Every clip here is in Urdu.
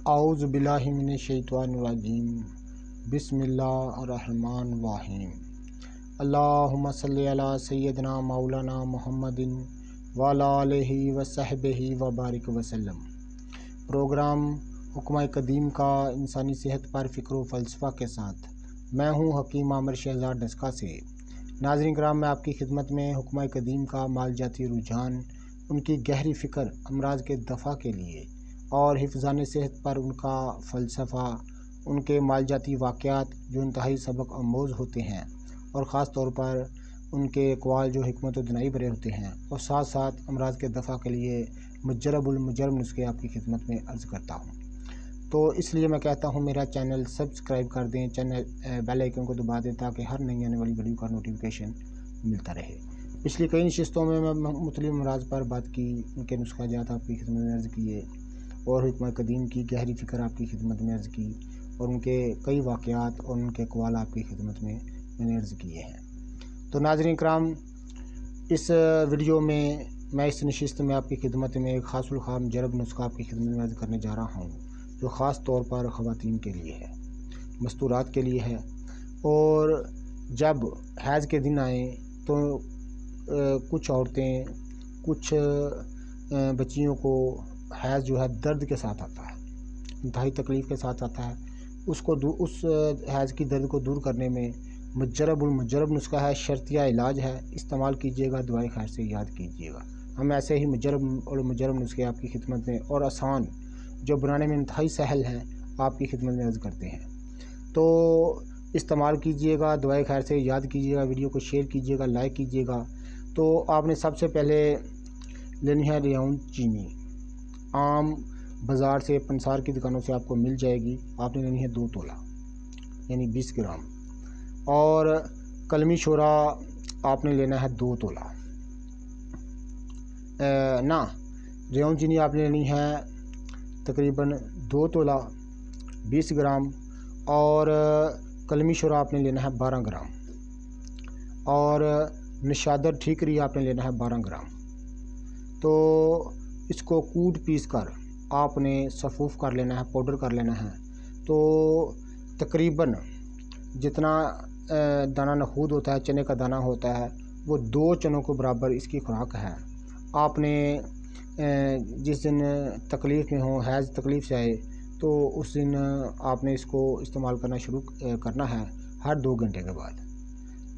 اعوذ باللہ من الشیطان الرجیم بسم اللہ الرحمن الرحیم اللہم صلی علی سیدنا مولانا محمد وعلی آلہ وصحبہ وبارک وسلم۔ پروگرام حکمہ قدیم کا انسانی صحت پر فکر و فلسفہ کے ساتھ میں ہوں حکیم عامر شہزاد ڈسکا سے۔ ناظرین کرام، میں آپ کی خدمت میں حکمہ قدیم کا مالجاتی رجحان، ان کی گہری فکر امراض کے دفع کے لیے اور حفظان صحت پر ان کا فلسفہ، ان کے مالجاتی واقعات جو انتہائی سبق آموز ہوتے ہیں اور خاص طور پر ان کے اقوال جو حکمت و دانائی بھرے ہوتے ہیں، اور ساتھ ساتھ امراض کے دفع کے لیے مجرب المجرب نسخے آپ کی خدمت میں عرض کرتا ہوں۔ تو اس لیے میں کہتا ہوں میرا چینل سبسکرائب کر دیں، چینل بیل آئیکن کو دبا دیں تاکہ ہر نئی آنے والی ویڈیو کا نوٹیفیکیشن ملتا رہے۔ پچھلی کئی نشستوں میں مختلف امراض پر بات کی، ان کے نسخہ جات آپ کی خدمت میں عرض کیے اور حکمہ قدیم کی گہری فکر آپ کی خدمت میں عرض کی، اور ان کے کئی واقعات اور ان کے اقوال آپ کی خدمت میں نے عرض کیے ہیں۔ تو ناظرین کرام، اس ویڈیو میں اس نشست میں آپ کی خدمت میں ایک خاص الخاص مجرب نسخہ آپ کی خدمت میں عرض کرنے جا رہا ہوں، جو خاص طور پر خواتین کے لیے ہے، مستورات کے لیے ہے۔ اور جب حیض کے دن آئیں تو کچھ عورتیں، کچھ بچیوں کو حیض جو ہے درد کے ساتھ آتا ہے، انتہائی تکلیف کے ساتھ آتا ہے۔ اس حیض کی درد کو دور کرنے میں مجرب المجرب نسخہ ہے، شرطیہ علاج ہے، استعمال کیجیے گا، دعائے خیر سے یاد کیجیے گا۔ ہم ایسے ہی مجرب المجرب نسخے آپ کی خدمت میں اور آسان، جو بنانے میں انتہائی سہل ہیں، آپ کی خدمت میں عرض کرتے ہیں۔ تو استعمال کیجیے گا، دعائے خیر سے یاد کیجیے گا، ویڈیو کو شیئر کیجیے گا، لائک کیجیے گا۔ تو آپ نے سب سے پہلے لینی ہے ریاؤن چینی، عام بازار سے، پنسار کی دکانوں سے آپ کو مل جائے گی۔ آپ نے لینی ہے 2 تولہ یعنی 20 گرام، اور کلمی شورا آپ نے لینا ہے 2 تولہ ریاؤن چینی آپ نے لینی ہے تقریباً 2 تولہ 20 گرام، اور کلمی شورا آپ نے لینا ہے 12 گرام، اور نشادر ٹھیکری آپ نے لینا ہے 12 گرام۔ تو اس کو کوٹ پیس کر آپ نے صفوف کر لینا ہے، پاؤڈر کر لینا ہے۔ تو تقریباً جتنا دانہ نخود ہوتا ہے، چنے کا دانہ ہوتا ہے، وہ 2 چنوں کو برابر اس کی خوراک ہے۔ آپ نے جس دن تکلیف میں ہو، حیض تکلیف سے آئے، تو اس دن آپ نے اس کو استعمال کرنا شروع کرنا ہے ہر 2 گھنٹے کے بعد،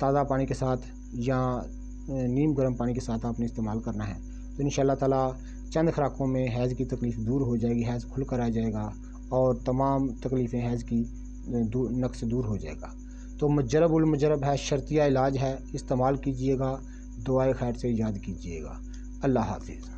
تازہ پانی کے ساتھ یا نیم گرم پانی کے ساتھ آپ نے استعمال کرنا ہے۔ تو انشاءاللہ تعالیٰ چند خوراکوں میں حیض کی تکلیف دور ہو جائے گی، حیض کھل کر آ جائے گا، اور تمام تکلیفیں حیض کی نقص دور ہو جائے گا۔ تو مجرب المجرب ہے، شرطیہ علاج ہے، استعمال کیجیے گا، دعائے خیر سے یاد کیجیے گا۔ اللہ حافظ۔